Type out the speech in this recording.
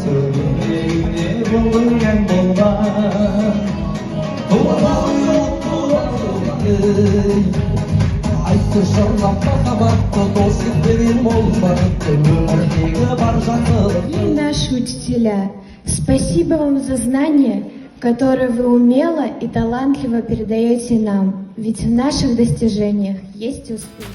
Söyleyeyim bulurken bulma Наши учителя, спасибо вам за знания, которые вы умело и талантливо передаете нам, ведь в наших достижениях есть успех.